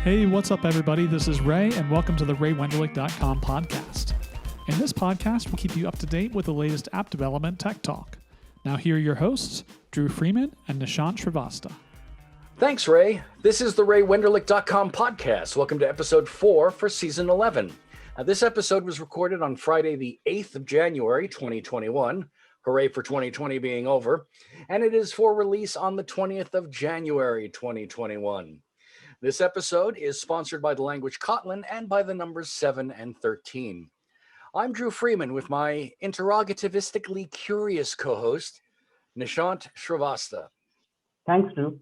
Hey, what's up, everybody? This is Ray, and welcome to the whetted.com podcast. In this podcast, we'll keep you up to date with the latest app development tech talk. Now, here are your hosts, Dru Freeman and Nishant Shrivastava. Thanks, Ray. This is the whetted.com podcast. Welcome to episode 4 for season 11. Now, this episode was recorded on Friday, the 8th of January, 2021. Hooray for 2020 being over. And it is for release on the 20th of January, 2021. This episode is sponsored by the language Kotlin and by the numbers 7 and 13. I'm Dru Freeman with my interrogativistically curious co-host, Nishant Shrivastava. Thanks, Dru.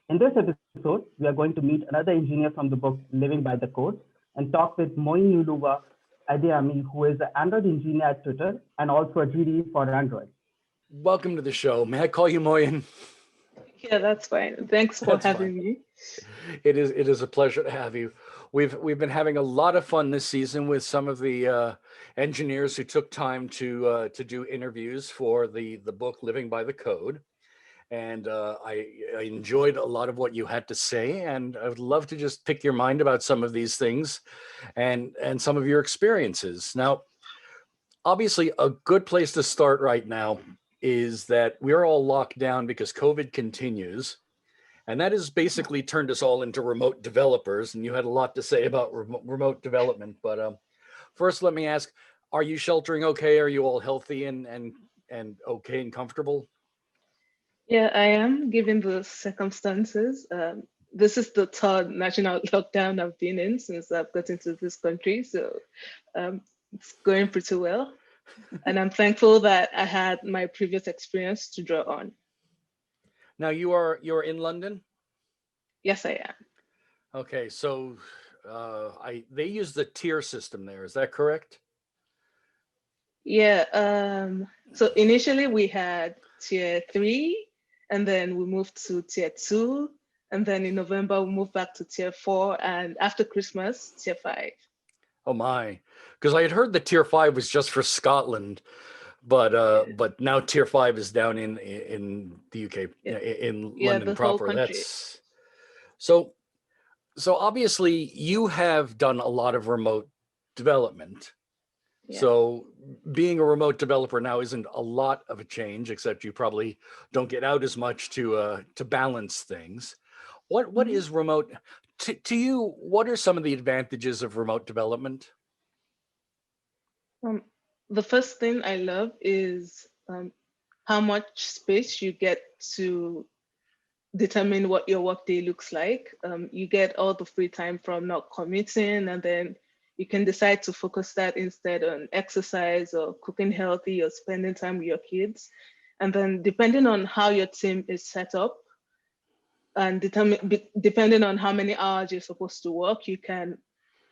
In this episode, we are going to meet another engineer from the book Living by the Code and talk with Moyinoluwa Adeyemi, who is an Android engineer at Twitter and also a GD for Android. Welcome to the show. May I call you Moyin? Yeah, that's fine. Thanks for having me. It is a pleasure to have you. We've been having a lot of fun this season with some of the engineers who took time to do interviews for the book Living by the Code. And I enjoyed a lot of what you had to say, and I would love to just pick your mind about some of these things and some of your experiences. Now, obviously, a good place to start right now is that we're all locked down because COVID continues, and that has basically turned us all into remote developers, and you had a lot to say about remote development. But first, let me ask, are you sheltering okay? Are you all healthy and okay and comfortable? Yeah, I am, given the circumstances. This is the third national lockdown I've been in since I've got into this country. So it's going pretty well. And I'm thankful that I had my previous experience to draw on. Now you're in London? Yes, I am. Okay, so they use the tier system there. Is that correct? Yeah. So initially we had tier 3, and then we moved to tier 2, and then in November we moved back to tier 4, and after Christmas, tier 5. Oh my, because I had heard that tier 5 was just for Scotland, but now tier 5 is down in the UK, in London proper. That's so obviously you have done a lot of remote development. Yeah. So being a remote developer now isn't a lot of a change, except you probably don't get out as much to balance things. What is remote to you? What are some of the advantages of remote development? The first thing I love is how much space you get to determine what your workday looks like. You get all the free time from not commuting, and then you can decide to focus that instead on exercise or cooking healthy or spending time with your kids. And then depending on how your team is set up and depending on how many hours you're supposed to work, you can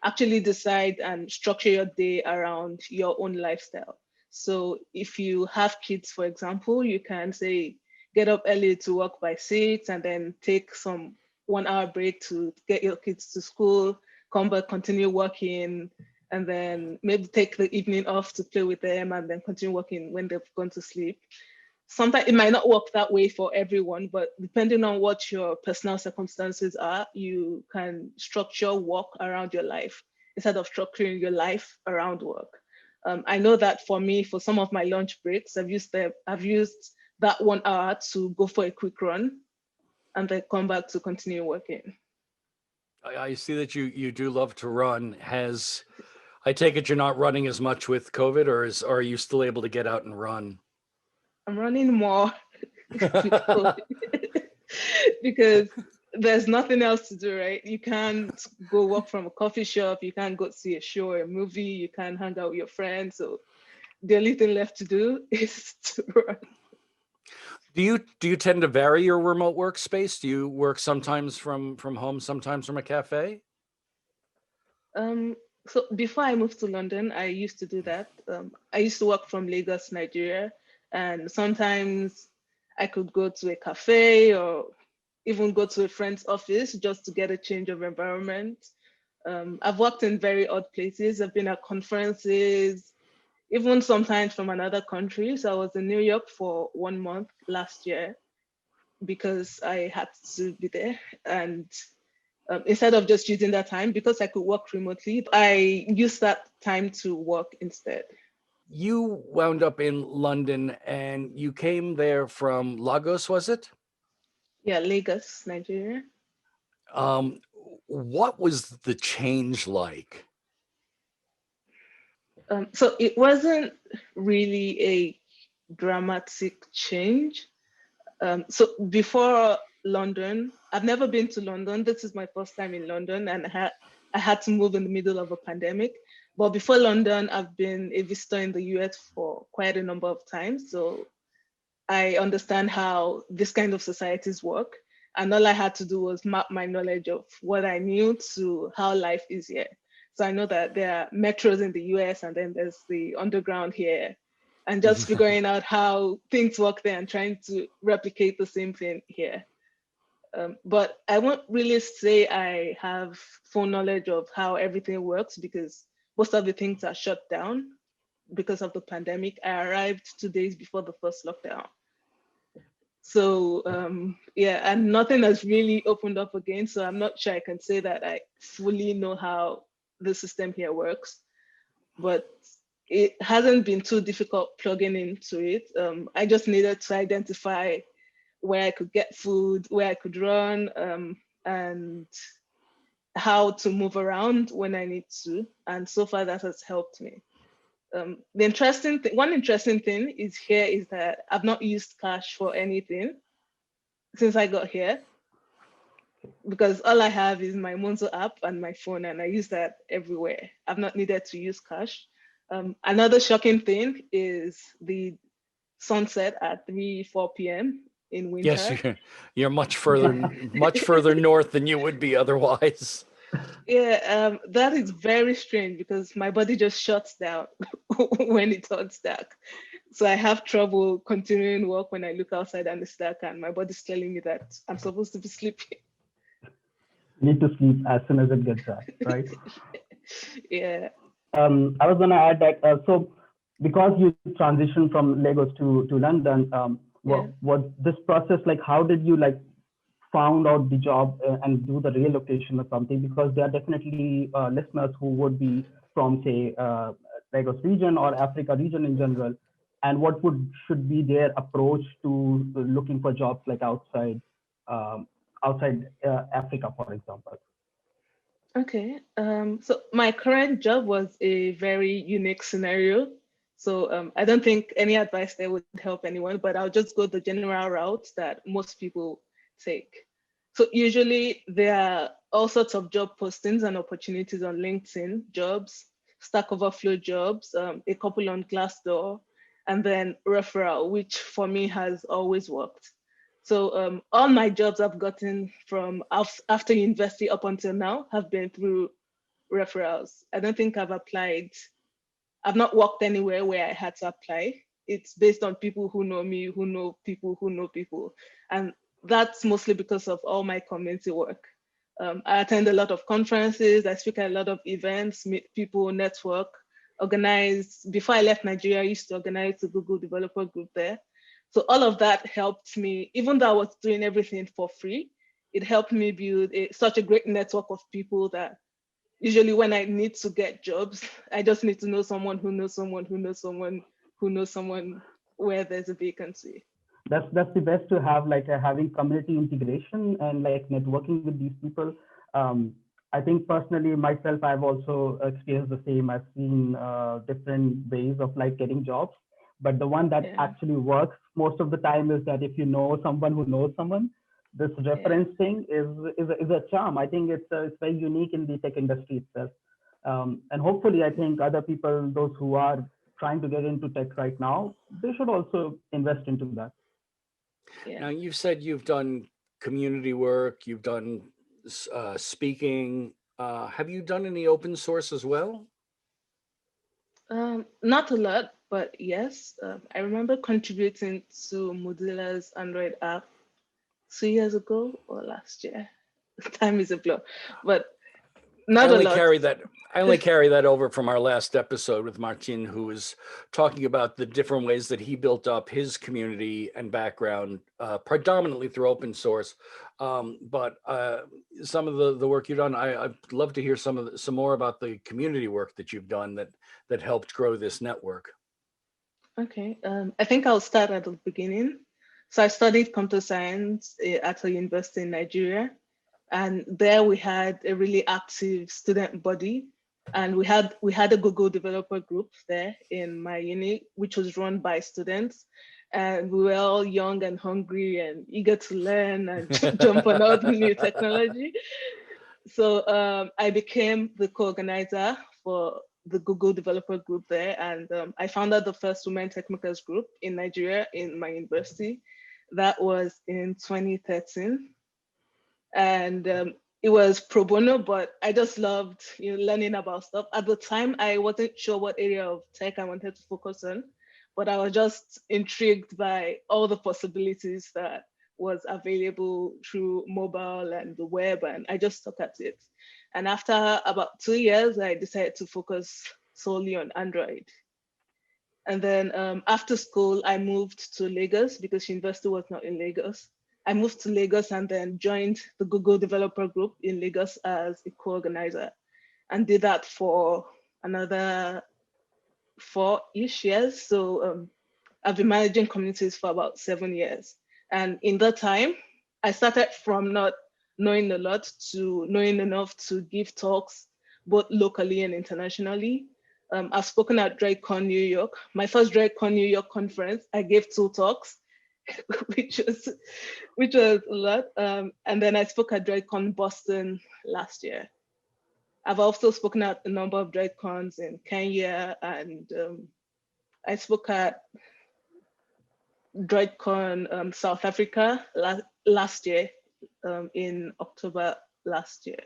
actually decide and structure your day around your own lifestyle. So if you have kids, for example, you can say, get up early to work by 6 and then take some 1-hour break to get your kids to school, come back, continue working, and then maybe take the evening off to play with them and then continue working when they've gone to sleep. Sometimes it might not work that way for everyone, but depending on what your personal circumstances are, you can structure work around your life instead of structuring your life around work. I know that for me, for some of my lunch breaks, I've used that 1 hour to go for a quick run and then come back to continue working. I see that you do love to run. I take it you're not running as much with COVID, or are you still able to get out and run? I'm running more because there's nothing else to do, right? You can't go walk from a coffee shop, you can't go see a show or a movie, you can't hang out with your friends. So the only thing left to do is to run. Do you tend to vary your remote workspace? Do you work sometimes from home, sometimes from a cafe? So before I moved to London, I used to do that. I used to work from Lagos, Nigeria, and sometimes I could go to a cafe or even go to a friend's office just to get a change of environment. I've worked in very odd places. I've been at conferences, even sometimes from another country. So I was in New York for 1 month last year because I had to be there. And instead of just using that time, because I could work remotely, I used that time to work instead. You wound up in London and you came there from Lagos, was it? Yeah, Lagos, Nigeria. Um, what was the change like? So it wasn't really a dramatic change. So before London, I've never been to London. This is my first time in London, and I had to move in the middle of a pandemic. But before London, I've been a visitor in the US for quite a number of times. So I understand how this kind of societies work. And all I had to do was map my knowledge of what I knew to how life is here. So I know that there are metros in the US and then there's the underground here. And just figuring out how things work there and trying to replicate the same thing here. But I won't really say I have full knowledge of how everything works because most of the things are shut down because of the pandemic. I arrived 2 days before the first lockdown. So yeah, and nothing has really opened up again. So I'm not sure I can say that I fully know how the system here works, but it hasn't been too difficult plugging into it. I just needed to identify where I could get food, where I could run, and how to move around when I need to. And so far that has helped me. One interesting thing is that I've not used cash for anything since I got here because all I have is my Monzo app and my phone, and I use that everywhere. I've not needed to use cash. Another shocking thing is the sunset at 4 p.m. in Yes, winter. you're much further north than you would be otherwise. Yeah, that is very strange because my body just shuts down when it turns dark. So I have trouble continuing work when I look outside and it's dark and my body's telling me that I'm supposed to be sleeping. Need to sleep as soon as it gets dark, right? Yeah. I was going to add that so because you transitioned from Lagos to London, was this process like? How did you like found out the job and do the relocation or something? Because there are definitely listeners who would be from say Lagos region or Africa region in general, and what should be their approach to looking for jobs like outside Africa, for example. Okay. So my current job was a very unique scenario. So I don't think any advice there would help anyone, but I'll just go the general route that most people take. So usually there are all sorts of job postings and opportunities on LinkedIn, jobs, Stack Overflow jobs, a couple on Glassdoor, and then referral, which for me has always worked. So all my jobs I've gotten from after university up until now have been through referrals. I don't think I've not worked anywhere where I had to apply. It's based on people who know me, who know people, who know people. And that's mostly because of all my community work. I attend a lot of conferences, I speak at a lot of events, meet people, network, organize. Before I left Nigeria, I used to organize the Google developer group there. So all of that helped me, even though I was doing everything for free, it helped me build such a great network of people that usually when I need to get jobs, I just need to know someone who knows someone who knows someone who knows someone where there's a vacancy. That's the best to have, like having community integration and like networking with these people. I think personally myself, I've also experienced the same. I've seen different ways of like getting jobs, but the one that actually works most of the time is that if you know someone who knows someone, this reference thing is a charm. I think it's very unique in the tech industry itself. And hopefully I think other people, those who are trying to get into tech right now, they should also invest into that. Now, you've said you've done community work, you've done speaking. Have you done any open source as well? Not a lot, but yes. I remember contributing to Mozilla's Android app 2 years ago or last year. Time is a blur. But Not a lot. I only carry that over from our last episode with Martin, who was talking about the different ways that he built up his community and background, predominantly through open source. But some of the work you've done, I'd love to hear some more about the community work that you've done that helped grow this network. Okay, I think I'll start at the beginning. So I studied computer science at a university in Nigeria. And there we had a really active student body. And we had a Google developer group there in my uni, which was run by students. And we were all young and hungry and eager to learn and jump on all the new technology. So I became the co-organizer for the Google developer group there. And I founded the first women tech makers group in Nigeria in my university. That was in 2013. And it was pro bono, but I just loved learning about stuff. At the time, I wasn't sure what area of tech I wanted to focus on, but I was just intrigued by all the possibilities that was available through mobile and the web, and I just stuck at it. And after about 2 years, I decided to focus solely on Android. And then after school, I moved to Lagos because university was not in Lagos. I moved to Lagos and then joined the Google developer group in Lagos as a co-organizer and did that for another 4-ish years. So I've been managing communities for about 7 years. And in that time, I started from not knowing a lot to knowing enough to give talks, both locally and internationally. I've spoken at DroidCon New York. My first DroidCon New York conference, I gave 2 talks, which was a lot. And then I spoke at DroidCon Boston last year. I've also spoken at a number of DroidCons in Kenya, and I spoke at DroidCon South Africa last year, in October last year.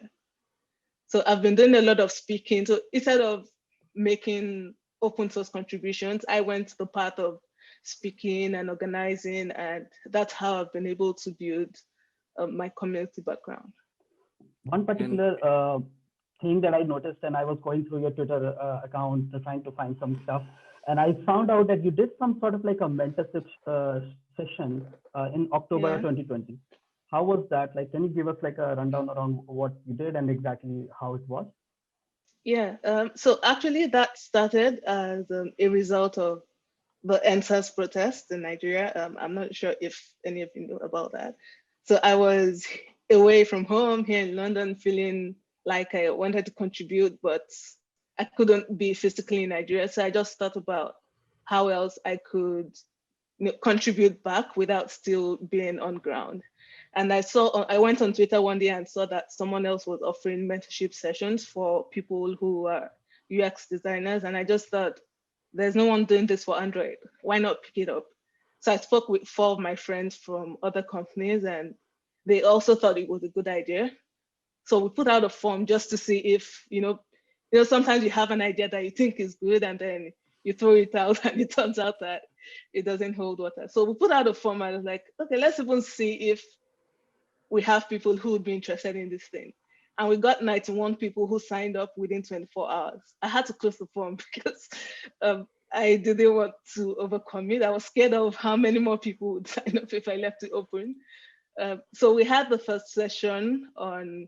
So I've been doing a lot of speaking. So instead of making open source contributions, I went the path of speaking and organizing, and that's how I've been able to build my community background. One particular thing that I noticed, and I was going through your Twitter account trying to find some stuff, and I found out that you did some sort of like a mentorship session in October 2020. How was that? Like, can you give us like a rundown around what you did and exactly how it was? Yeah, so actually that started as a result of the NSAS protest in Nigeria. I'm not sure if any of you know about that. So I was away from home here in London, feeling like I wanted to contribute, but I couldn't be physically in Nigeria. So I just thought about how else I could contribute back without still being on ground. And I went on Twitter one day and saw that someone else was offering mentorship sessions for people who are UX designers. And I just thought, there's no one doing this for Android. Why not pick it up? So I spoke with 4 of my friends from other companies, and they also thought it was a good idea. So we put out a form just to see if, sometimes you have an idea that you think is good, and then you throw it out and it turns out that it doesn't hold water. So we put out a form and I was like, okay, let's even see if we have people who would be interested in this thing. And we got 91 people who signed up within 24 hours. I had to close the form because I didn't want to overcommit. I was scared of how many more people would sign up if I left it open. So we had the first session on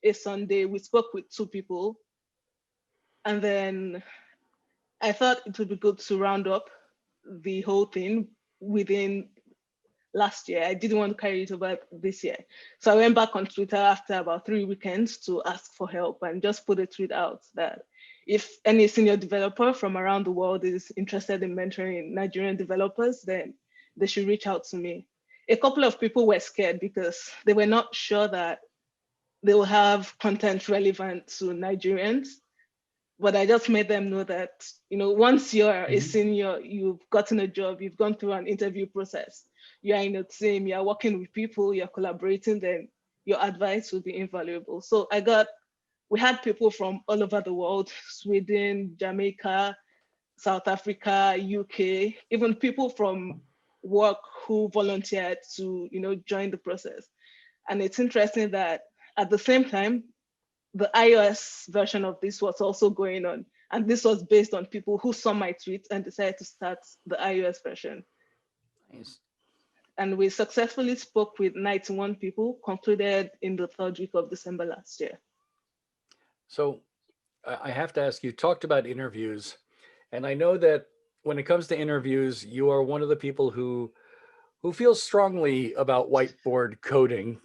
a Sunday. We spoke with 2 people. And then I thought it would be good to round up the whole thing within last year. I didn't want to carry it over this year. So I went back on Twitter after about 3 weekends to ask for help and just put a tweet out that if any senior developer from around the world is interested in mentoring Nigerian developers, then they should reach out to me. A couple of people were scared because they were not sure that they will have content relevant to Nigerians. But I just made them know that, once you're a senior, you've gotten a job, you've gone through an interview process, you're in a team, you're working with people, you're collaborating, then your advice will be invaluable. So we had people from all over the world, Sweden, Jamaica, South Africa, UK, even people from work who volunteered to, join the process. And it's interesting that at the same time, the iOS version of this was also going on. And this was based on people who saw my tweet and decided to start the iOS version. Nice. And we successfully spoke with 91 people, concluded in the third week of December last year. So I have to ask, you talked about interviews, and I know that when it comes to interviews, you are one of the people who feels strongly about whiteboard coding,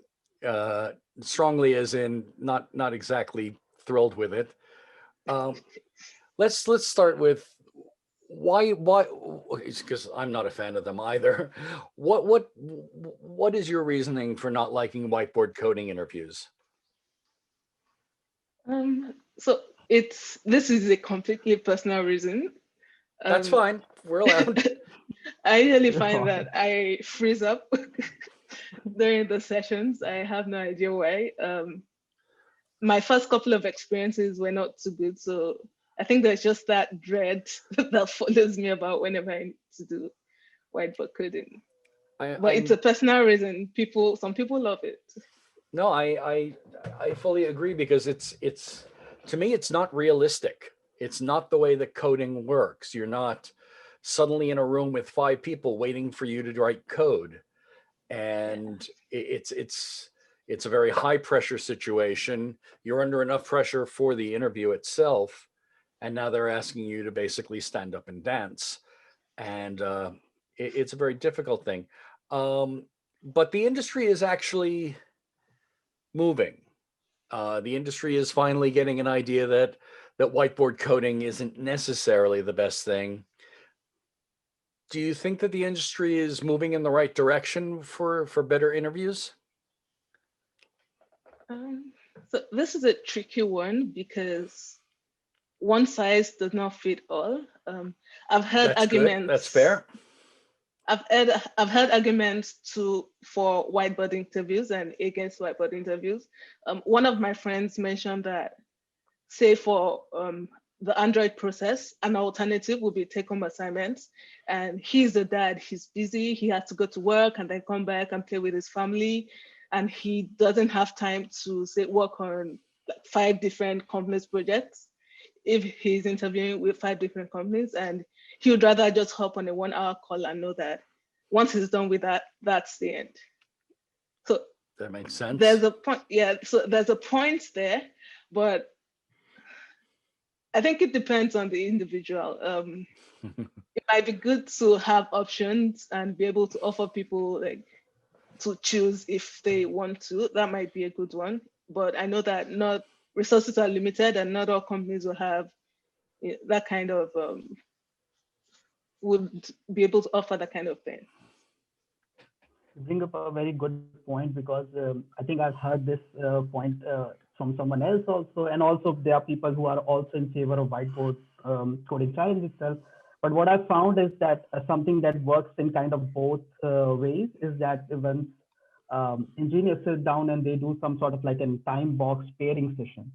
strongly as in not exactly thrilled with it. Let's start with why because I'm not a fan of them either. What is your reasoning for not liking whiteboard coding interviews? So this is a completely personal reason. That's fine. We're allowed. I usually find that I freeze up during the sessions. I have no idea why. My first couple of experiences were not too good, so I think there's just that dread that follows me about whenever I need to do whiteboard coding. But it's a personal reason. Some people love it. No, I fully agree, because it's to me, it's not realistic. It's not the way that coding works. You're not suddenly in a room with 5 people waiting for you to write code, and it's a very high pressure situation. You're under enough pressure for the interview itself, and now they're asking you to basically stand up and dance, and it's a very difficult thing. But the industry is actually moving. The industry is finally getting an idea that whiteboard coding isn't necessarily the best thing. Do you think that the industry is moving in the right direction for better interviews? So this is a tricky one, because one size does not fit all. I've heard That's arguments. Good. That's fair. I've heard arguments for whiteboard interviews and against whiteboard interviews. One of my friends mentioned that, say for the Android process, an alternative would be take-home assignments. And he's a dad, he's busy, he has to go to work and then come back and play with his family. And he doesn't have time to, say, work on 5 different companies' projects if he's interviewing with 5 different companies. And he would rather just hop on a 1-hour call and know that once he's done with that, that's the end. So that makes sense. There's a point, yeah. So there's a point there, but I think it depends on the individual. It might be good to have options and be able to offer people like to choose if they want to. That might be a good one. But I know that not resources are limited, and not all companies will have that kind of would be able to offer that kind of thing. You bring up a very good point, because I think I've heard this point from someone else also, and also there are people who are also in favor of whiteboard coding challenge itself. But what I've found is that something that works in kind of both ways is that when engineers sit down and they do some sort of like a time box pairing session,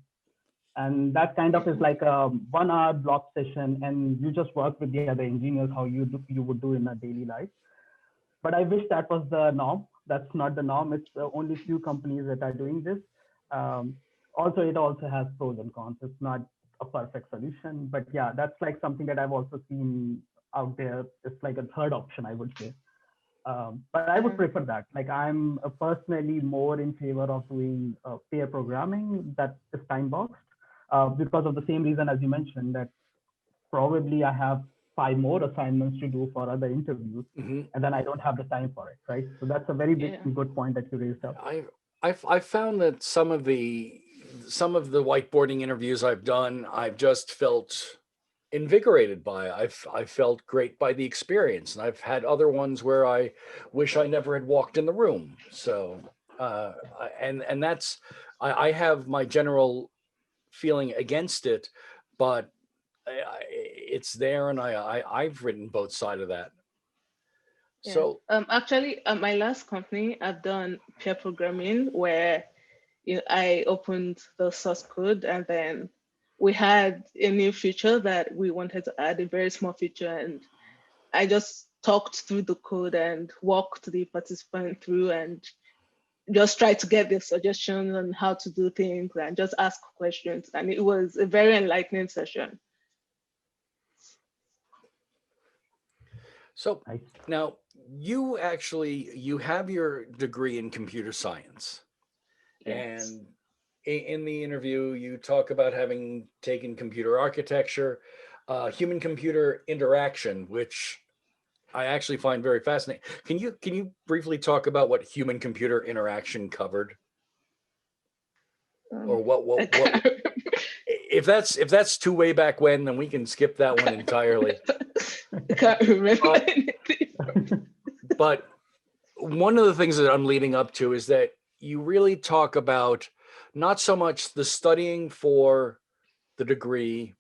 and that kind of is like a 1-hour block session, and you just work with the other engineers how you would do in a daily life. But I wish that was the norm. That's not the norm. It's only few companies that are doing this. Also, it also has pros and cons. It's not a perfect solution, but yeah, that's like something that I've also seen out there. It's like a third option, I would say. But I would prefer that. Like, I'm personally more in favor of doing pair programming that is time boxed, because of the same reason as you mentioned, that probably I have 5 more assignments to do for other interviews, and then I don't have the time for it, right? So that's a very good point that you raised up. I found that some of the whiteboarding interviews I've done, I've just felt invigorated by. I felt great by the experience, and I've had other ones where I wish I never had walked in the room. So and that's I have my general feeling against it, but it's there, and I've written both sides of that. Yeah. So actually, at my last company, I've done pair programming where I opened the source code, and then we had a new feature that we wanted to add, a very small feature, and I just talked through the code and walked the participant through, and just try to get their suggestions on how to do things and just ask questions. And it was a very enlightening session. So now you have your degree in computer science. Yes. And in the interview, you talk about having taken computer architecture, human computer interaction, which I actually find very fascinating. Can you briefly talk about what human computer interaction covered? Or what if that's too way back when, then we can skip that one entirely. I can't remember anything. But one of the things that I'm leading up to is that you really talk about not so much the studying for the degree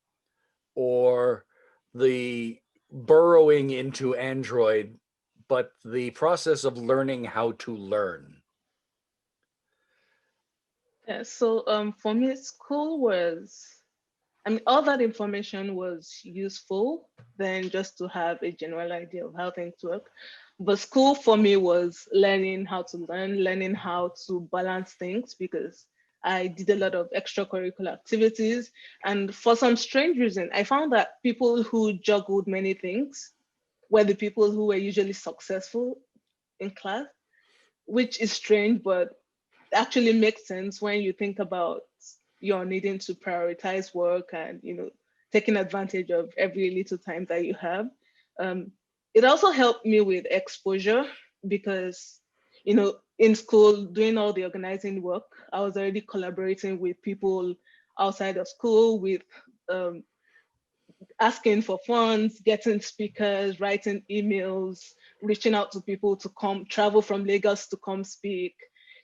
or the burrowing into Android, but the process of learning how to learn. Yeah, so for me, school was, I mean, all that information was useful than just to have a general idea of how things work. But school for me was learning how to learn, learning how to balance things, because I did a lot of extracurricular activities. And for some strange reason, I found that people who juggled many things were the people who were usually successful in class, which is strange, but actually makes sense when you think about your needing to prioritize work and taking advantage of every little time that you have. It also helped me with exposure because in school doing all the organizing work, I was already collaborating with people outside of school with um, asking for funds, getting speakers, writing emails, reaching out to people to come travel from Lagos to come speak,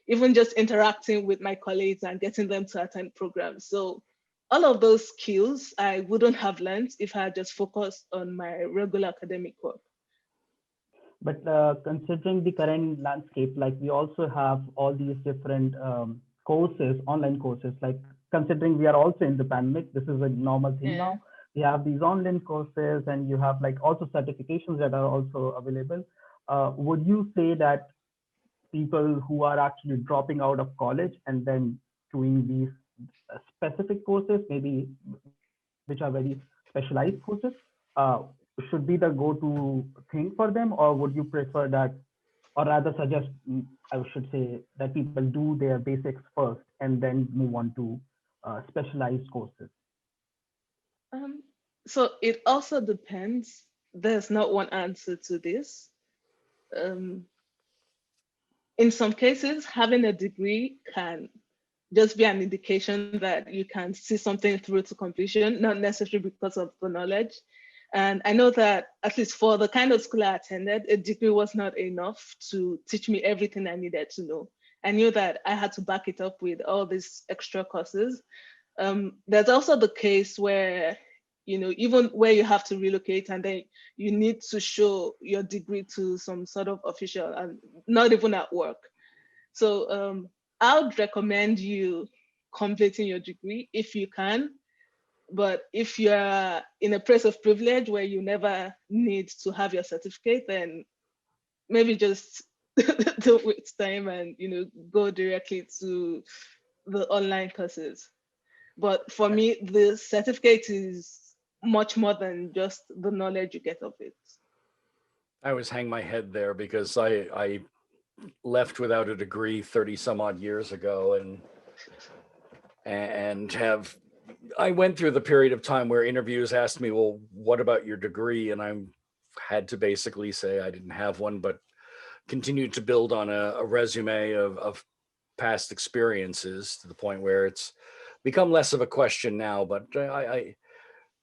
even just interacting with my colleagues and getting them to attend programs. So all of those skills I wouldn't have learned if I had just focused on my regular academic work. But considering the current landscape, like we also have all these different courses, online courses, like considering we are also in the pandemic, this is a normal thing Yeah. now. We have these online courses and you have like also certifications that are also available. Would you say that people who are actually dropping out of college and then doing these specific courses, maybe which are very specialized courses, uh, should be the go-to thing for them, or would you prefer that, or rather suggest, I should say, that people do their basics first and then move on to specialized courses? Um, so it also depends. There's not one answer to this. Um, in some cases, having a degree can just be an indication that you can see something through to completion, not necessarily because of the knowledge. And I know that at least for the kind of school I attended, a degree was not enough to teach me everything I needed to know. I knew that I had to back it up with all these extra courses. There's also the case where, even where you have to relocate and then you need to show your degree to some sort of official and not even at work. So I would recommend you completing your degree if you can. But if you're in a place of privilege where you never need to have your certificate, then maybe just don't waste time and go directly to the online courses. But for me, the certificate is much more than just the knowledge you get of it. I always hang my head there because I left without a degree 30 some odd years ago and have I went through the period of time where interviews asked me, well, what about your degree? And I had to basically say I didn't have one, but continued to build on a resume of past experiences to the point where it's become less of a question now. But I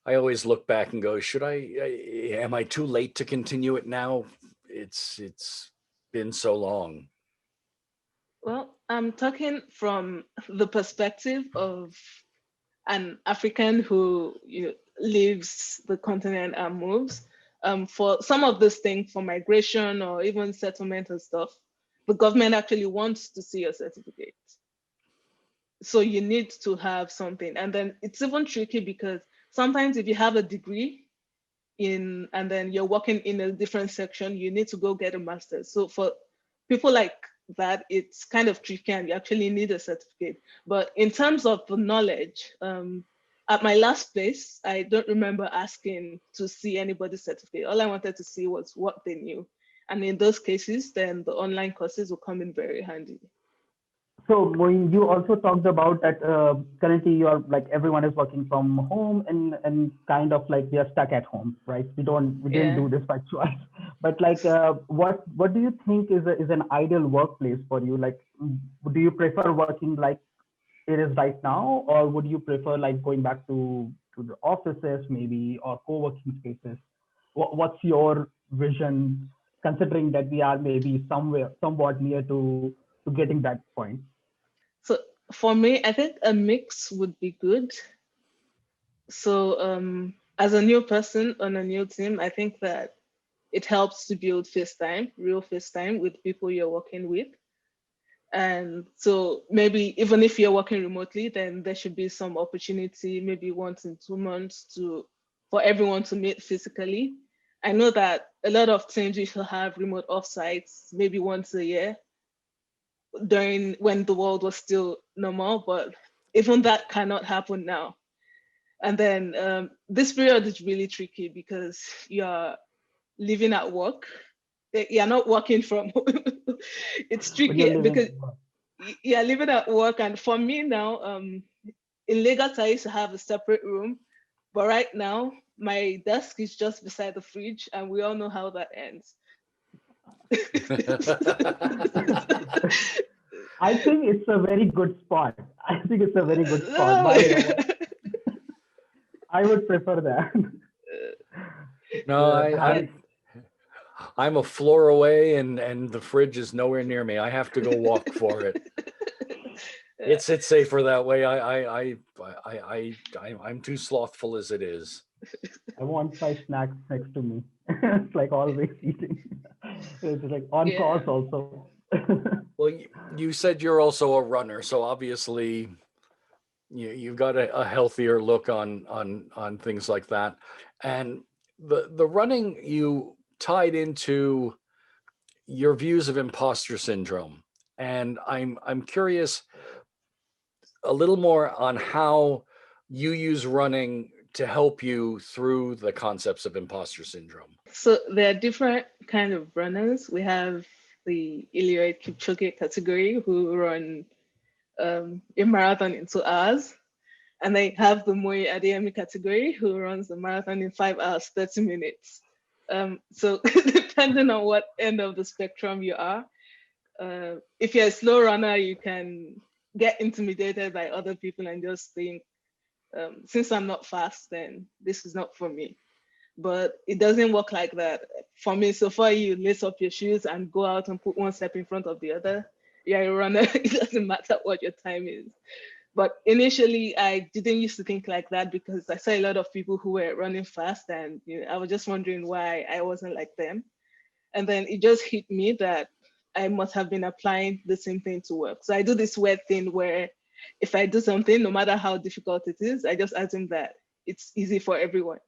always look back and go, am I too late to continue it now? It's been so long. Well, I'm talking from the perspective of an African who leaves the continent and moves. For some of this thing, for migration or even settlement and stuff, the government actually wants to see your certificate. So you need to have something. And then it's even tricky because sometimes if you have a degree and then you're working in a different section, you need to go get a master's. So for people like that, it's kind of tricky and you actually need a certificate. But in terms of the knowledge, at my last place, I don't remember asking to see anybody's certificate. All I wanted to see was what they knew. And in those cases, then the online courses will come in very handy. So Moin, you also talked about that currently you're like everyone is working from home and kind of like we are stuck at home, right? We didn't do this by choice, but like what do you think is an ideal workplace for you? Like, do you prefer working like it is right now, or would you prefer like going back to the offices maybe or co-working spaces? What's your vision, considering that we are maybe somewhat near to getting that point? So for me, I think a mix would be good. So as a new person on a new team, I think that it helps to build real face time with people you're working with. And so maybe even if you're working remotely, then there should be some opportunity, maybe once in 2 months for everyone to meet physically. I know that a lot of teams used to have remote offsites, maybe once a year during when the world was still normal, but even that cannot happen now. And then this period is really tricky because you're living at work. You're not working from home. It's tricky because you're living at work. And for me now, in Lagos, I used to have a separate room, but right now my desk is just beside the fridge, and we all know how that ends. I think it's a very good spot. I think it's a very good spot. I would prefer that. No, I'm a floor away, and the fridge is nowhere near me. I have to go walk for it. It's safer that way. I'm too slothful as it is. I want my snacks next to me. It's like always eating. It's like on calls also. Well, you said you're also a runner, so obviously you've got a healthier look on things like that. And the running you tied into your views of imposter syndrome, and I'm curious a little more on how you use running to help you through the concepts of imposter syndrome. So there are different kind of runners. We have the Eliud Kipchoge category who run a marathon in 2 hours. And they have the Moyinoluwa Adeyemi category who runs the marathon in 5 hours, 30 minutes. So depending on what end of the spectrum you are, if you're a slow runner, you can get intimidated by other people and just think, since I'm not fast, then this is not for me. But it doesn't work like that. For me, so far you lace up your shoes and go out and put one step in front of the other. You're a runner, it doesn't matter what your time is. But initially, I didn't used to think like that because I saw a lot of people who were running fast, and I was just wondering why I wasn't like them. And then it just hit me that I must have been applying the same thing to work. So I do this weird thing where if I do something, no matter how difficult it is, I just assume that it's easy for everyone.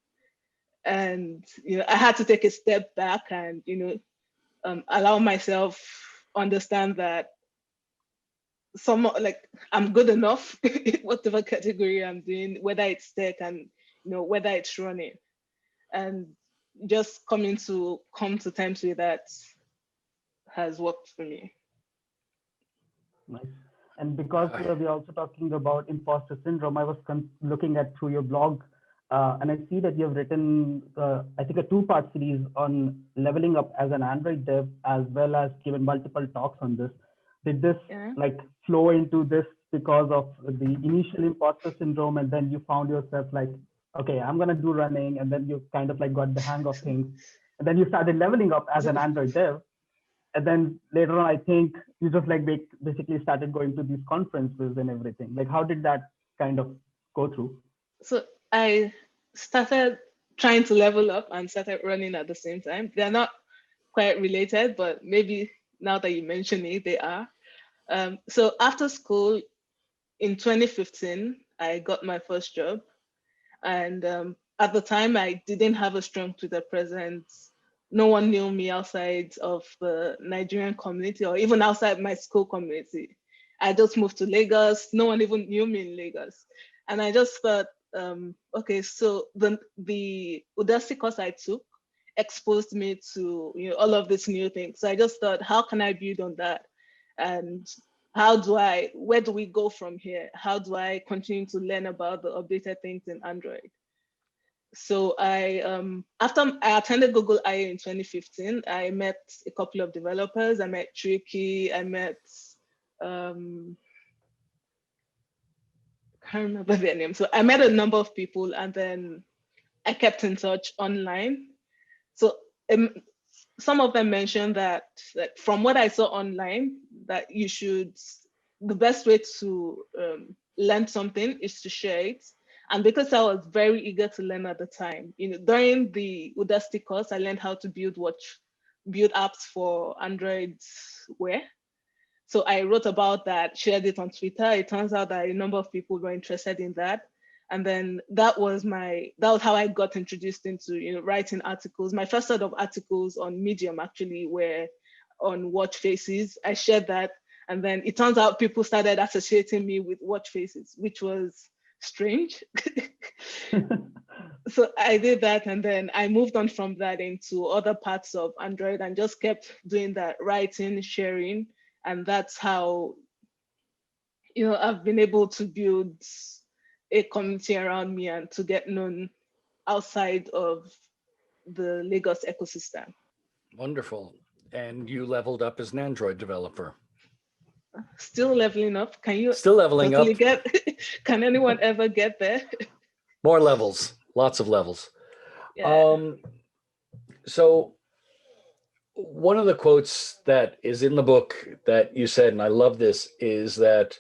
And I had to take a step back and allow myself understand that I'm good enough whatever category I'm doing, whether it's tech and whether it's running, and just come to terms with that has worked for me. Nice. And because we're also talking about imposter syndrome, I was looking at through your blog, and I see that you have written, I think, a 2-part series on leveling up as an Android dev, as well as given multiple talks on this. Did this flow into this because of the initial imposter syndrome, and then you found yourself like, okay, I'm gonna do running, and then you kind of like got the hang of things, and then you started leveling up as an Android dev, and then later on, I think you just like basically started going to these conferences and everything. Like, how did that kind of go through? So I started trying to level up and started running at the same time. They're not quite related, but maybe now that you mention it, they are. So after school in 2015, I got my first job. And at the time, I didn't have a strong Twitter presence, no one knew me outside of the Nigerian community or even outside my school community. I just moved to Lagos. No one even knew me in Lagos. And I just thought, okay, so the Udacity course I took exposed me to all of these new things. So I just thought, how can I build on that? And where do we go from here? How do I continue to learn about the updated things in Android? So after I attended Google I/O in 2015, I met a couple of developers. I met Tricky, I met, can't remember their name. So I met a number of people and then I kept in touch online. So some of them mentioned that from what I saw online, that the best way to learn something is to share it. And because I was very eager to learn at the time, during the Udacity course, I learned how to build apps for Android Wear. So I wrote about that, shared it on Twitter. It turns out that a number of people were interested in that. And then that was how I got introduced into writing articles. My first set of articles on Medium actually were on watch faces. I shared that. And then it turns out people started associating me with watch faces, which was strange. So I did that, and then I moved on from that into other parts of Android and just kept doing that, writing, sharing, and that's how I've been able to build a community around me and to get known outside of the Lagos ecosystem. Wonderful. And you leveled up as an Android developer. Still leveling up. Can you still leveling up? Can anyone ever get there? More levels, lots of levels. Yeah. So one of the quotes that is in the book that you said, and I love this, is that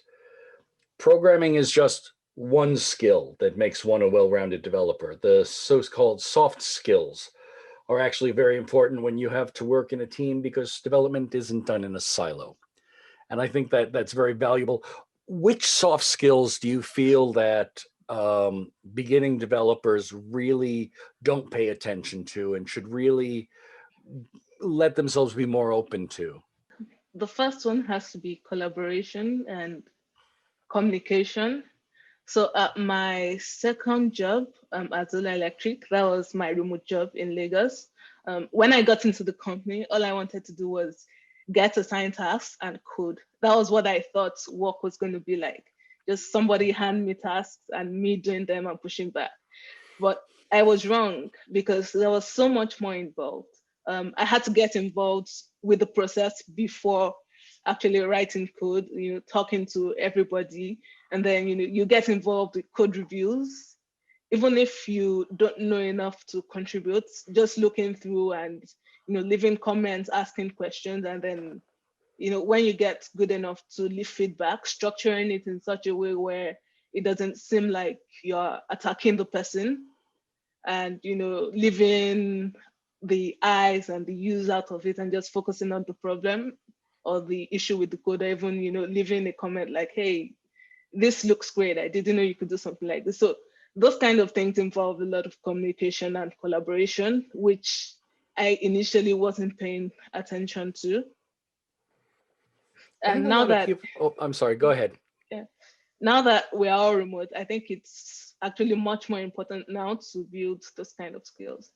programming is just one skill that makes one a well-rounded developer. The so-called soft skills are actually very important when you have to work in a team because development isn't done in a silo. And I think that that's very valuable. Which soft skills do you feel that beginning developers really don't pay attention to and should really let themselves be more open to? The first one has to be collaboration and communication. So at my second job at Zola Electric, that was my remote job in Lagos. When I got into the company, all I wanted to do was get assigned tasks and code. That was what I thought work was going to be like. Just somebody hand me tasks and me doing them and pushing back. But I was wrong because there was so much more involved. I had to get involved with the process before actually writing code, talking to everybody. And then, you get involved with code reviews. Even if you don't know enough to contribute, just looking through and, leaving comments, asking questions. And then, when you get good enough to leave feedback, structuring it in such a way where it doesn't seem like you're attacking the person and, leaving the eyes and the use out of it and just focusing on the problem or the issue with the code, or even, leaving a comment like, hey, this looks great. I didn't know you could do something like this. So those kind of things involve a lot of communication and collaboration, which I initially wasn't paying attention to. And now that I'm sorry, go ahead. Yeah, now that we are all remote, I think it's actually much more important now to build those kind of skills.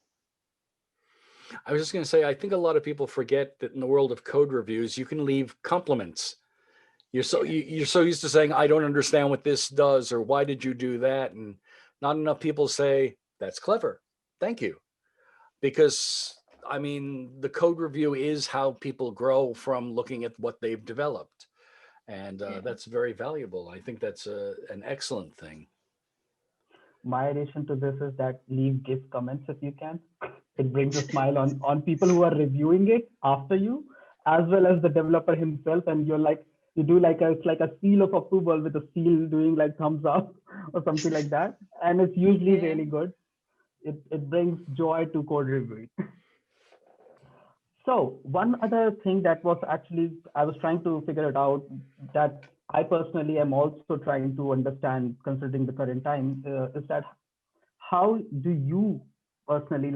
I was just going to say, I think a lot of people forget that in the world of code reviews, you can leave compliments. You're so used to saying, I don't understand what this does, or why did you do that? And not enough people say, that's clever. Thank you. Because, I mean, the code review is how people grow from looking at what they've developed. And that's very valuable. I think that's an excellent thing. My addition to this is that leave gift comments if you can. It brings a smile on people who are reviewing it after you, as well as the developer himself. And you're like, you do it's like a seal of approval with a seal doing like thumbs up or something like that. And it's usually really good. It brings joy to code reviewing. So one other thing that was actually, I was trying to figure it out, that I personally am also trying to understand, considering the current time, is that how do you personally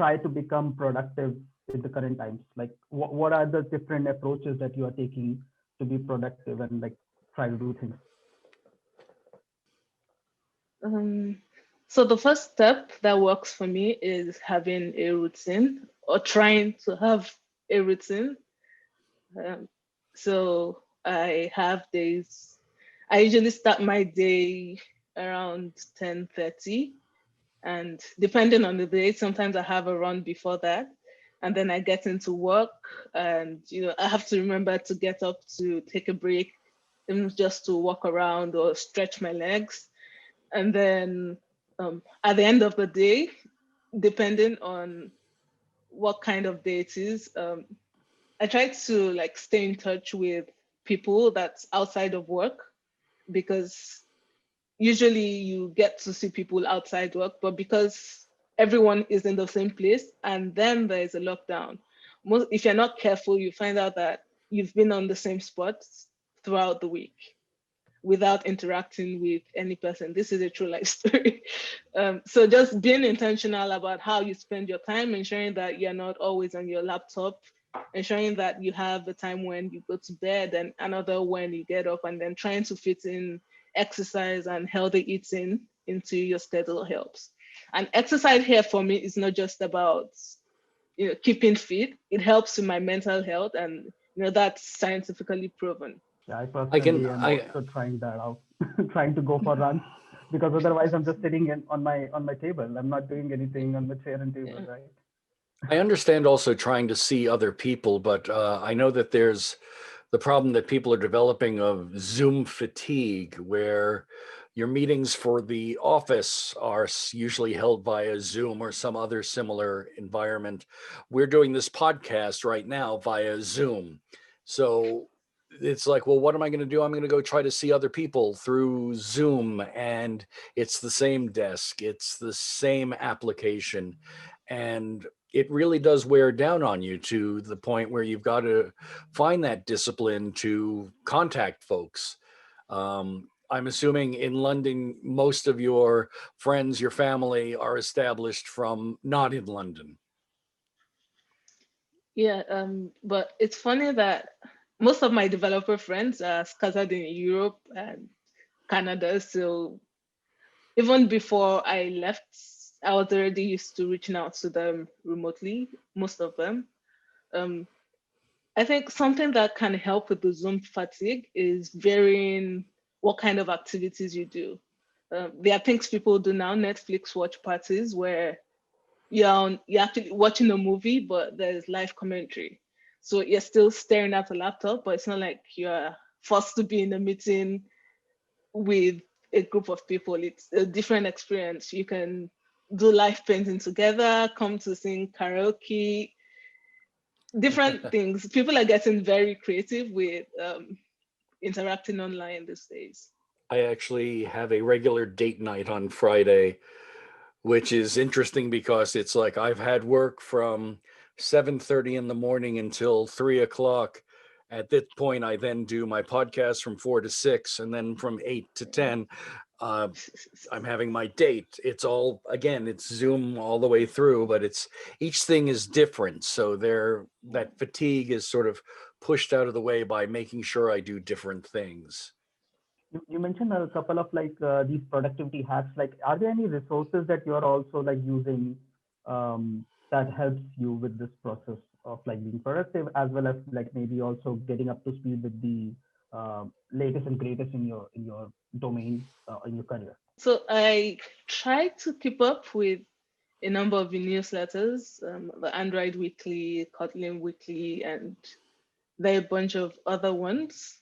try to become productive in the current times? Like, what are the different approaches that you are taking to be productive and like try to do things? So the first step that works for me is having a routine or trying to have a routine. Um, so I have days, I usually start my day around 10:30, and depending on the day, sometimes I have a run before that. And then I get into work, and I have to remember to get up to take a break, even just to walk around or stretch my legs. And then at the end of the day, depending on what kind of day it is, I try to like stay in touch with people that's outside of work, because usually you get to see people outside work, but because everyone is in the same place and then there is a lockdown, if you're not careful, you find out that you've been on the same spot throughout the week without interacting with any person. This is a true life story. So just being intentional about how you spend your time, ensuring that you're not always on your laptop, ensuring that you have a time when you go to bed and another when you get up, and then trying to fit in exercise and healthy eating into your schedule helps. And exercise here for me is not just about keeping fit. It helps with my mental health, and that's scientifically proven. Yeah, I I can, personally am I, also trying that out, trying to go for runs, because otherwise I'm just sitting on my table. I'm not doing anything on the chair and table, Yeah. right? I understand also trying to see other people, but I know that there's the problem that people are developing of Zoom fatigue, where your meetings for the office are usually held via Zoom or some other similar environment. We're doing this podcast right now via Zoom. So it's like, well, what am I going to do? I'm going to go try to see other people through Zoom, and it's the same desk, it's the same application. And it really does wear down on you to the point where you've got to find that discipline to contact folks. I'm assuming in London, most of your friends, your family are established from not in London. Yeah, but it's funny that most of my developer friends are scattered in Europe and Canada. So even before I left, I was already used to reaching out to them remotely, most of them. Um, I think something that can help with the Zoom fatigue is varying what kind of activities you do. There are things people do now, Netflix watch parties, where you're actually watching a movie, but there's live commentary. So you're still staring at a laptop, but it's not like you're forced to be in a meeting with a group of people. It's a different experience. You can do live painting together, come to sing karaoke, different things. People are getting very creative with interacting online these days. I actually have a regular date night on Friday, which is interesting because it's like I've had work from 7:30 in the morning until 3 o'clock. At that point, I then do my podcast from 4 to 6, and then from 8 to 10, I'm having my date. It's all, again, it's Zoom all the way through, but it's each thing is different. So that fatigue is sort of pushed out of the way by making sure I do different things. You mentioned a couple of like these productivity hacks. Like, are there any resources that you are also like using that helps you with this process of like being productive, as well as like maybe also getting up to speed with the latest and greatest in your domain in your career? So I try to keep up with a number of newsletters, the Android Weekly, Kotlin Weekly, and there are a bunch of other ones.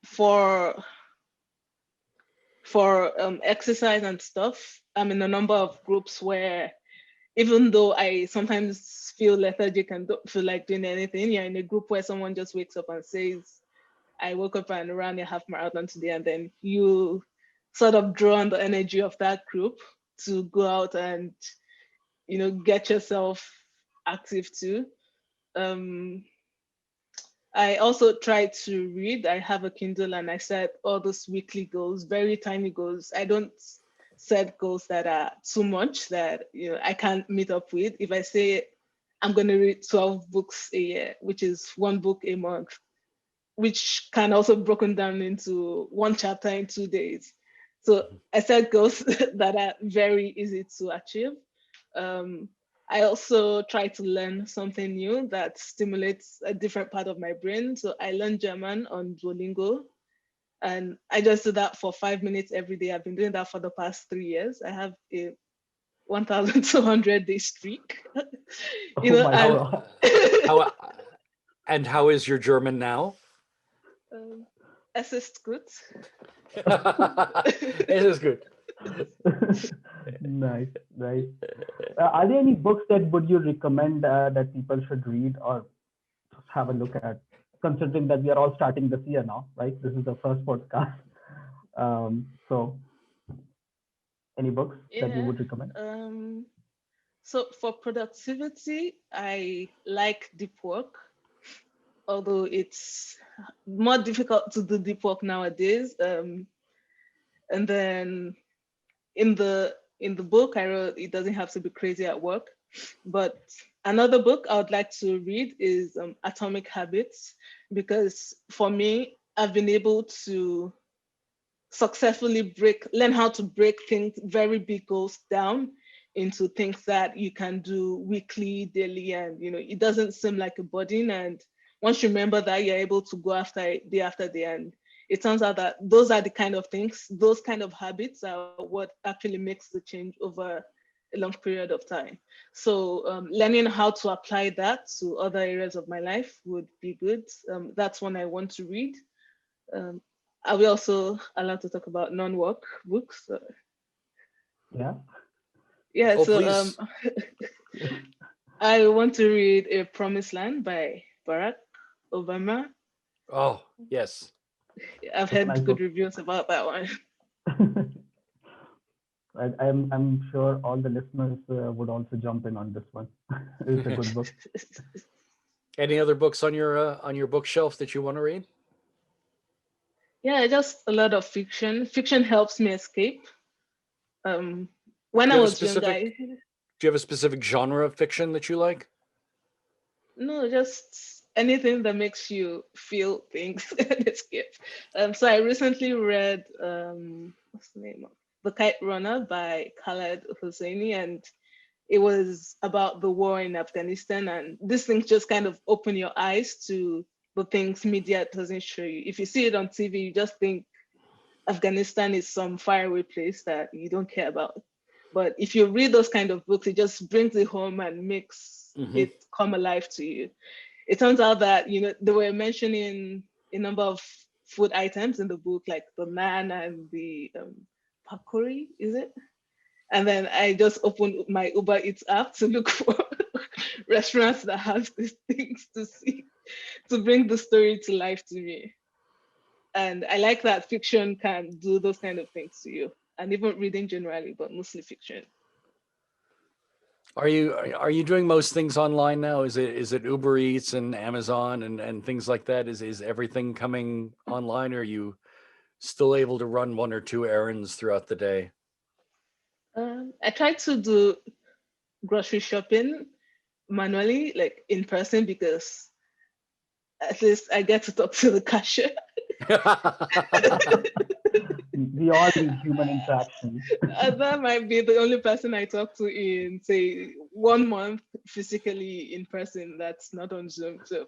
For exercise and stuff, I'm in a number of groups where, even though I sometimes feel lethargic and don't feel like doing anything, you're in a group where someone just wakes up and says, I woke up and ran a half marathon today, and then you sort of draw on the energy of that group to go out and get yourself active too. I also try to read. I have a Kindle and I set all those weekly goals, very tiny goals. I don't set goals that are too much that I can't meet up with. If I say I'm going to read 12 books a year, which is one book a month, which can also be broken down into one chapter in 2 days. So I set goals that are very easy to achieve. I also try to learn something new that stimulates a different part of my brain. So I learned German on Duolingo, and I just do that for 5 minutes every day. I've been doing that for the past 3 years. I have a 1,200 day streak. Oh my God. And how is your German now? Es ist gut. It is good. Nice. Are there any books that would you recommend that people should read or just have a look at? Considering that we are all starting this year now, right? This is the first podcast. So, any books that you would recommend? So for productivity, I like deep work, although it's more difficult to do deep work nowadays. And then in the book I wrote, it doesn't have to be crazy at work. But another book I would like to read is Atomic Habits, because for me, I've been able to successfully learn how to break things, very big goals down into things that you can do weekly, daily, and it doesn't seem like a burden. And once you remember that, you're able to go after it day after day. And it turns out that those are the kind of things, those kind of habits are what actually makes the change over a long period of time. So learning how to apply that to other areas of my life would be good. That's one I want to read. Are we also allowed to talk about non-work books? Yeah. Yeah, Oh, so please. I want to read A Promised Land by Barack Obama. Oh, yes. I've heard good reviews about that one. I'm sure all the listeners would also jump in on this one. It's a good book. Any other books on your bookshelf that you want to read? Yeah, just a lot of fiction. Fiction helps me escape. When I was younger, do you have a specific genre of fiction that you like? No, just anything that makes you feel things and escape. So I recently read what's the name of The Kite Runner by Khaled Hosseini, and it was about the war in Afghanistan. And these things just kind of open your eyes to the things media doesn't show you. If you see it on TV, you just think Afghanistan is some faraway place that you don't care about. But if you read those kind of books, it just brings it home and makes it come alive to you. It turns out that, they were mentioning a number of food items in the book, like the naan and the pakori, is it? And then I just opened my Uber Eats app to look for restaurants that have these things to see, to bring the story to life to me. And I like that fiction can do those kind of things to you, and even reading generally, but mostly fiction. Are you doing most things online now? Is it Uber Eats and Amazon and things like that? Is everything coming online, or are you still able to run one or two errands throughout the day? I try to do grocery shopping manually, like in person, because at least I get to talk to the cashier. We all need human interaction. That might be the only person I talk to in, say, 1 month physically in person. That's not on Zoom. So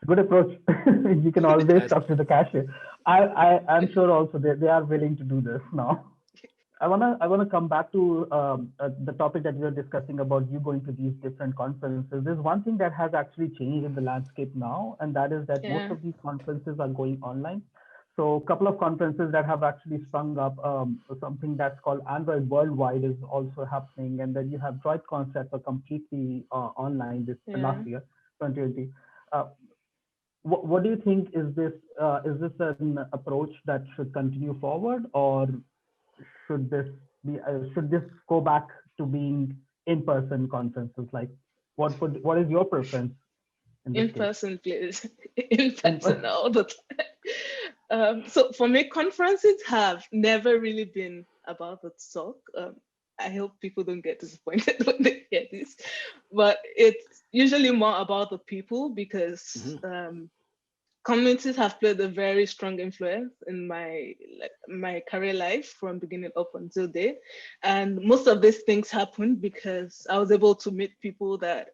Good approach. You can always talk to the cashier. I'm sure also they are willing to do this now. I wanna come back to the topic that we were discussing about you going to these different conferences. There's one thing that has actually changed in the landscape now, and that is that most of these conferences are going online. So a couple of conferences that have actually sprung up, something that's called Android Worldwide is also happening, and then you have Droid Concept are completely online this last year, 2020. What do you think? Is this an approach that should continue forward, or should this go back to being in-person conferences? Like, what is your preference? In person, please. In person all the time. So for me, conferences have never really been about the talk. I hope people don't get disappointed when they hear this, but it's usually more about the people because communities have played a very strong influence in my career life from beginning up until date. And most of these things happened because I was able to meet people that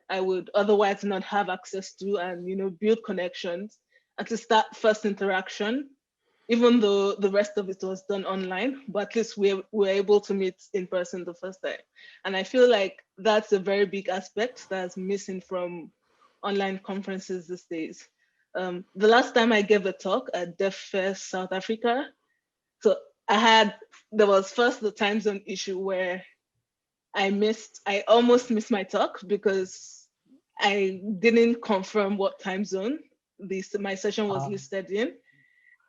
I would otherwise not have access to, and build connections and to start first interaction, even though the rest of it was done online, but at least we were able to meet in person the first time. And I feel like that's a very big aspect that's missing from online conferences these days. The last time I gave a talk at Deaf Fest South Africa, so there was first the time zone issue where I almost missed my talk because I didn't confirm what time zone my session was listed in.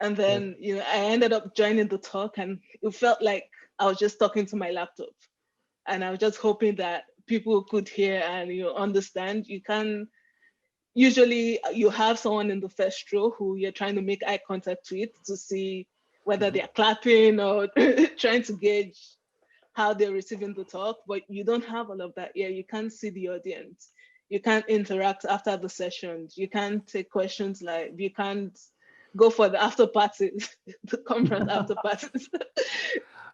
And then, I ended up joining the talk and it felt like I was just talking to my laptop. And I was just hoping that people could hear and understand. Usually you have someone in the first row who you're trying to make eye contact with to see whether they're clapping or trying to gauge how they're receiving the talk, but you don't have all of that. Yeah, you can't see the audience. You can't interact after the sessions. You can't take questions live. You can't go for the after parties, the conference after parties.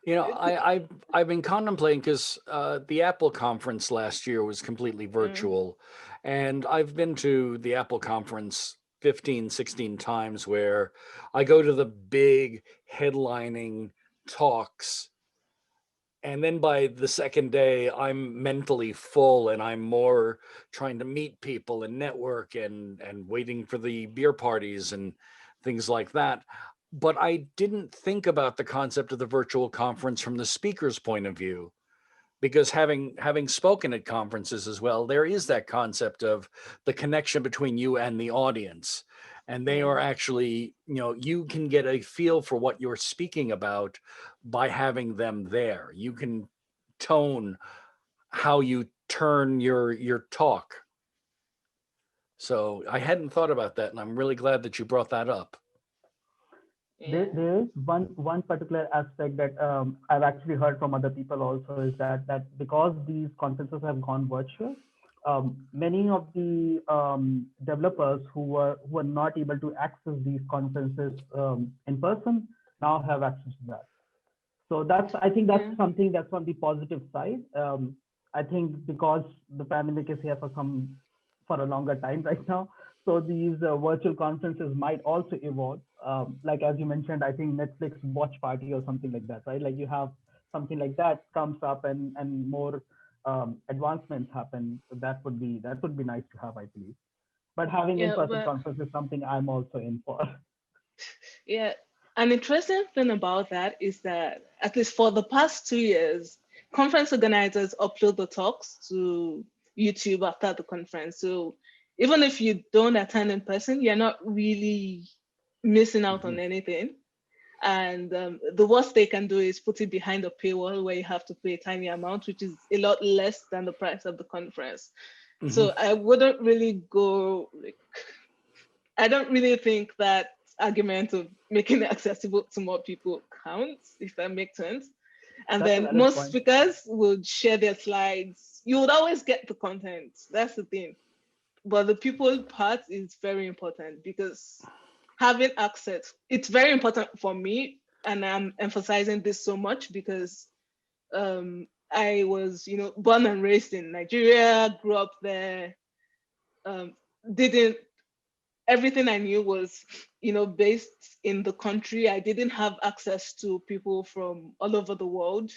I've been contemplating because the Apple conference last year was completely virtual, and I've been to the Apple conference 15, 16 times where I go to the big headlining talks, and then by the second day, I'm mentally full and I'm more trying to meet people and network and waiting for the beer parties and things like that. But I didn't think about the concept of the virtual conference from the speaker's point of view, because having spoken at conferences as well, there is that concept of the connection between you and the audience. And they are actually, you can get a feel for what you're speaking about by having them there. You can tone how you turn your talk. So I hadn't thought about that, and I'm really glad that you brought that up. There is one particular aspect that I've actually heard from other people also, is that because these conferences have gone virtual, many of the developers who are not able to access these conferences in person now have access to that. So I think that's something that's on the positive side. I think because the pandemic is here for a longer time right now, so these virtual conferences might also evolve. Like as you mentioned, I think Netflix watch party or something like that, right? Like you have something like that comes up and more advancements happen. So that would be nice to have, I believe. But having in-person conference is something I'm also in for. Yeah, an interesting thing about that is that at least for the past 2 years, conference organizers upload the talks to YouTube after the conference. So even if you don't attend in person, you're not really missing out on anything. And the worst they can do is put it behind a paywall where you have to pay a tiny amount, which is a lot less than the price of the conference. So I wouldn't really I don't really think that argument of making it accessible to more people counts, if that makes sense. And then most speakers would share their slides. You would always get the content. That's the thing. But the people part is very important because having access, it's very important for me. And I'm emphasizing this so much because I was, born and raised in Nigeria, grew up there, everything I knew was, based in the country. I didn't have access to people from all over the world.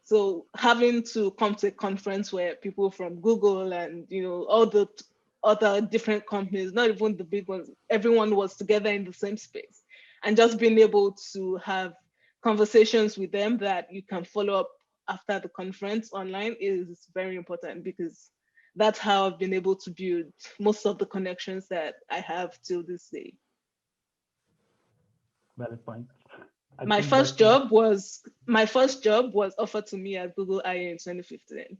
So having to come to a conference where people from Google and, all the other different companies, not even the big ones, everyone was together in the same space. And just being able to have conversations with them that you can follow up after the conference online is very important because that's how I've been able to build most of the connections that I have till this day. Valid point. My first job was offered to me at Google IA in 2015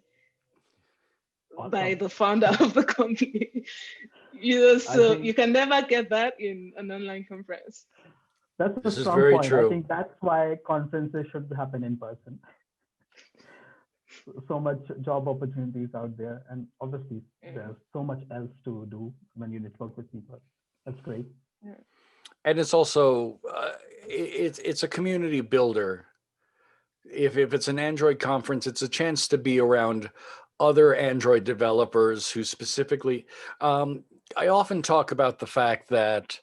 by the founder of the company. So you can never get that in an online conference. That's a This is strong very point. I true. think that's why conferences should happen in person. So much job opportunities out there, and obviously there's so much else to do when you network with people. That's great. And it's also it's a community builder. If it's an Android conference, it's a chance to be around other Android developers who specifically. I often talk about the fact that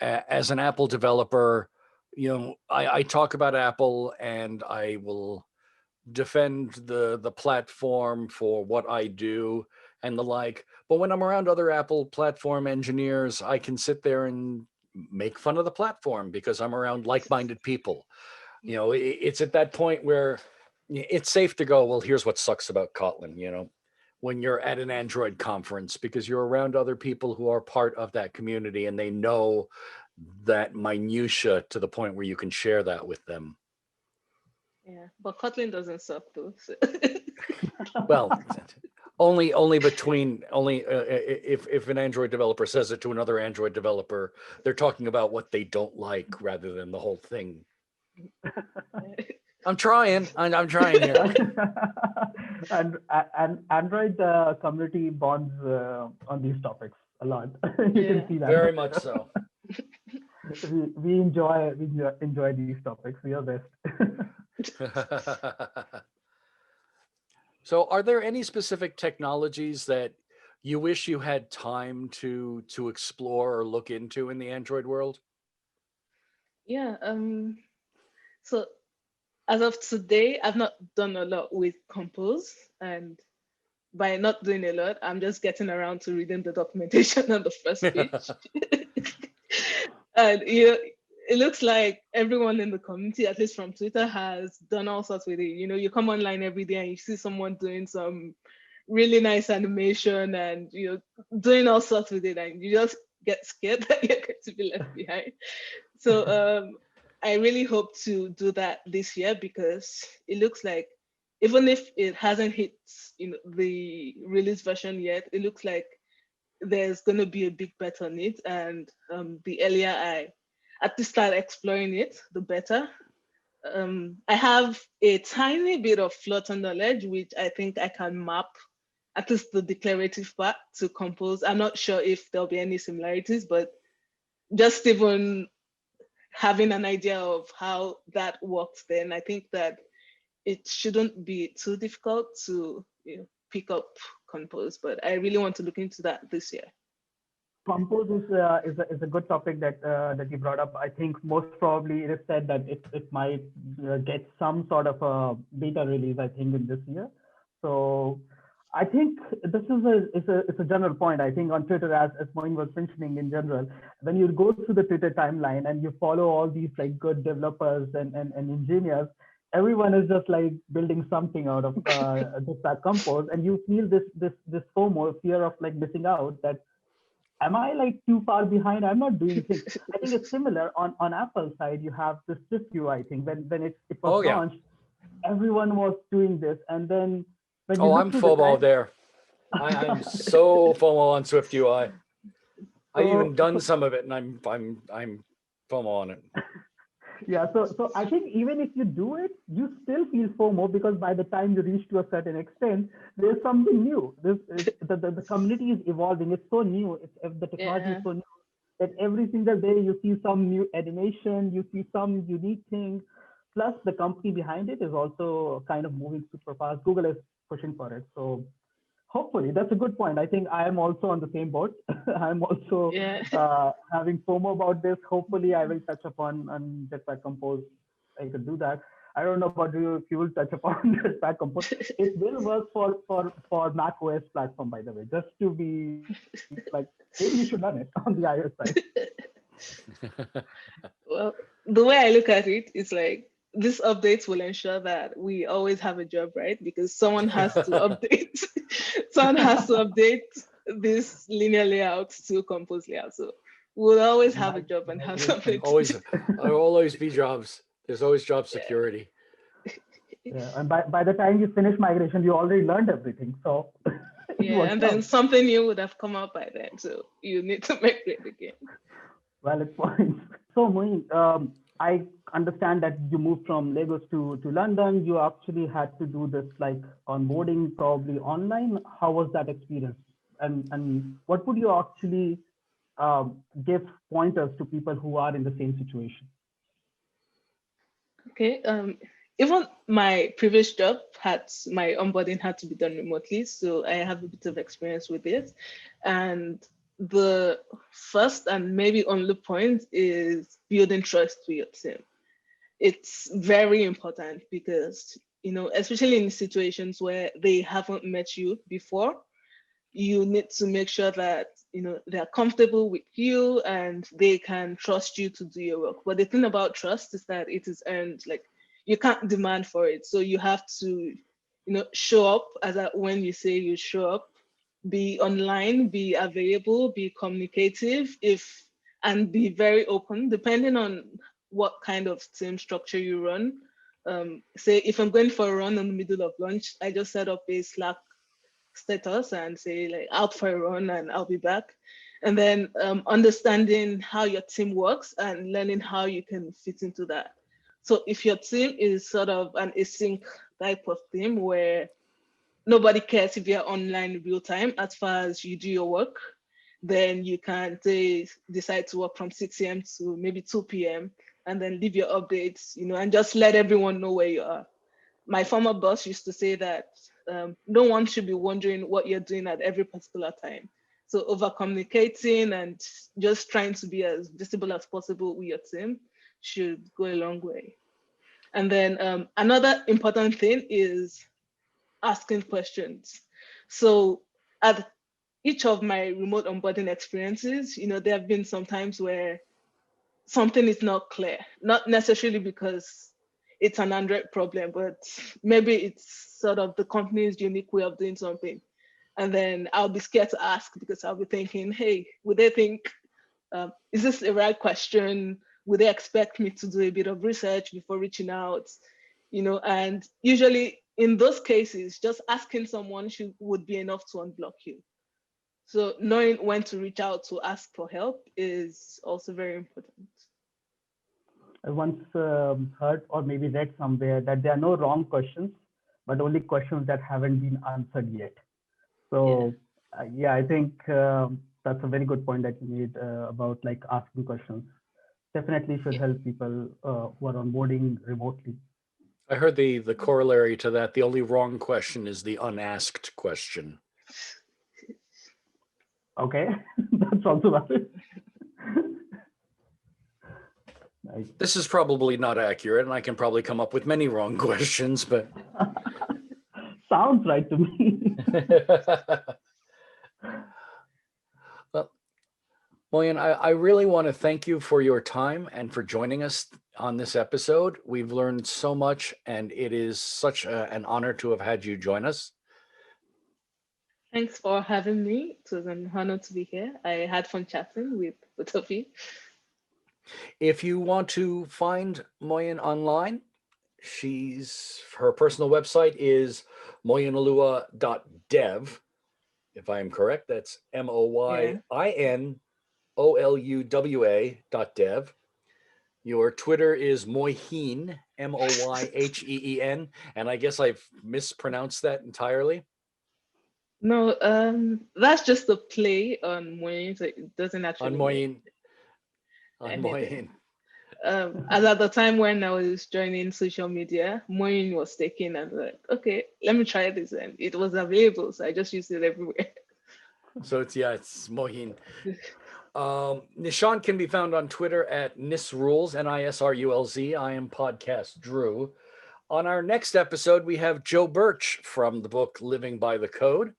as an Apple developer, I talk about Apple and I will defend the platform for what I do and the like. But when I'm around other Apple platform engineers, I can sit there and make fun of the platform because I'm around like-minded people. It's at that point where it's safe to go, well, here's what sucks about Kotlin, when you're at an Android conference, because you're around other people who are part of that community and they know that minutia to the point where you can share that with them. Yeah, but Kotlin doesn't suck though. So. Well, only if an Android developer says it to another Android developer, they're talking about what they don't like rather than the whole thing. I'm trying here. and Android community bonds on these topics a lot. You can see that. Very much so. We enjoy these topics. We are best. So are there any specific technologies that you wish you had time to explore or look into in the Android world? Yeah. So as of today, I've not done a lot with Compose, and by not doing a lot, I'm just getting around to reading the documentation on the first page. And it looks like everyone in the community, at least from Twitter, has done all sorts with it. You come online every day and you see someone doing some really nice animation and doing all sorts with it, and you just get scared that you're going to be left behind. So I really hope to do that this year, because it looks like even if it hasn't hit the release version yet, it looks like there's going to be a big bet on it. And the earlier I at least start exploring it, the better. I have a tiny bit of Flutter knowledge, which I think I can map, at least the declarative part, to Compose. I'm not sure if there'll be any similarities, but just even having an idea of how that works, then I think that it shouldn't be too difficult to pick up Compose. But I really want to look into that this year. Compose is a good topic that you brought up. I think most probably it is said that it might get some sort of a beta release, I think, in this year. So I think this is a general point. I think on Twitter, as Moin was mentioning in general, when you go through the Twitter timeline and you follow all these like good developers and engineers, everyone is just like building something out of that Compose, and you feel this FOMO, fear of like missing out, that am I like too far behind? I'm not doing things. I think it's similar on Apple side. You have the Swift UI thing. When it was launched, everyone was doing this, and then when I'm FOMO there. I'm so FOMO on Swift UI. I've even done some of it, and I'm FOMO on it. Yeah, so I think even if you do it, you still feel FOMO, because by the time you reach to a certain extent, there's something new. The community is evolving. It's so new. The technology is so new that every single day you see some new animation, you see some unique thing. Plus, the company behind it is also kind of moving super fast. Google is pushing for it. So hopefully, that's a good point. I think I am also on the same boat. I'm also having FOMO about this. Hopefully, I will touch upon Jetpack Compose. I could do that. I don't know about you if you will touch upon Jetpack Compose. It will work for Mac OS platform, by the way. Just to be like, maybe you should run it on the iOS side. Well, the way I look at it is like, this update will ensure that we always have a job, right? Because someone has to update. Someone has to update this linear layout to Compose layout. So we'll always have a job and have something. There will always be jobs. There's always job security. Yeah, and by the time you finish migration, you already learned everything. So and then something new would have come out by then. So you need to migrate again. Valid points. So, Moin, I understand that you moved from Lagos to London. You actually had to do this like onboarding probably online. How was that experience? And what would you actually give pointers to people who are in the same situation? Okay. Even my previous job my onboarding had to be done remotely, so I have a bit of experience with it. And the first and maybe only point is building trust with your team. It's very important because, especially in situations where they haven't met you before, you need to make sure that they're comfortable with you and they can trust you to do your work. But the thing about trust is that it is earned. Like, you can't demand for it, so you have to show up when you say you show up, be online, be available, be communicative, and be very open depending on what kind of team structure you run. Say if I'm going for a run in the middle of lunch, I just set up a Slack status and say like out for a run and I'll be back. And then understanding how your team works and learning how you can fit into that. So if your team is sort of an async type of team where nobody cares if you're online in real time as far as you do your work, then you can decide to work from 6 a.m. to maybe 2 p.m. and then leave your updates, and just let everyone know where you are. My former boss used to say that no one should be wondering what you're doing at every particular time. So over communicating and just trying to be as visible as possible with your team should go a long way. And then another important thing is asking questions. So at each of my remote onboarding experiences, there have been some times where something is not clear, not necessarily because it's an Android problem, but maybe it's sort of the company's unique way of doing something. And then I'll be scared to ask because I'll be thinking, hey, would they think, is this the right question? Would they expect me to do a bit of research before reaching out? And usually in those cases, just asking someone would be enough to unblock you. So knowing when to reach out to ask for help is also very important. I once heard or maybe read somewhere that there are no wrong questions, but only questions that haven't been answered yet. So yeah, I think that's a very good point that you made about like asking questions. Definitely should help people who are onboarding remotely. I heard the corollary to that. The only wrong question is the unasked question. Okay, that's also valid. Nice. This is probably not accurate, and I can probably come up with many wrong questions, but sounds right to me. Well, Moyin, I really want to thank you for your time and for joining us on this episode. We've learned so much, and it is such an honor to have had you join us. Thanks for having me. It was an honor to be here. I had fun chatting with both of you. If you want to find Moyin online, her personal website is moyinoluwa.dev. If I am correct, that's MOYINOLUWA.dev. Your Twitter is Moyheen, MOYHEEN, and I guess I've mispronounced that entirely. No, that's just a play on Moyin, so it doesn't actually On Moyin. On Moyin. As at the time when I was joining social media, Moyin was taken, and like, okay, let me try this, and it was available, so I just used it everywhere. So it's Moyin. Nishant can be found on Twitter at Nisrulz, NISRULZ. I am Podcast Dru. On our next episode, we have Joe Birch from the book Living by the Code.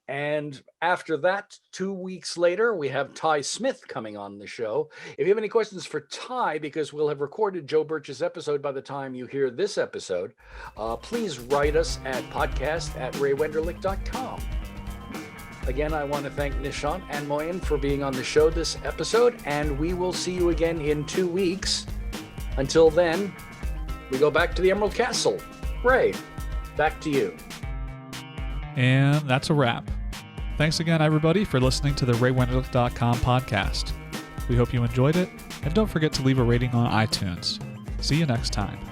And after that, 2 weeks later, we have Ty Smith coming on the show. If you have any questions for Ty, because we'll have recorded Joe Birch's episode by the time you hear this episode, please write us at podcast@raywenderlich.com. Again, I want to thank Nishant and Moyin for being on the show this episode, and we will see you again in 2 weeks. Until then, we go back to the Emerald Castle. Ray, back to you. And that's a wrap. Thanks again, everybody, for listening to the RayWenderlich.com podcast. We hope you enjoyed it, and don't forget to leave a rating on iTunes. See you next time.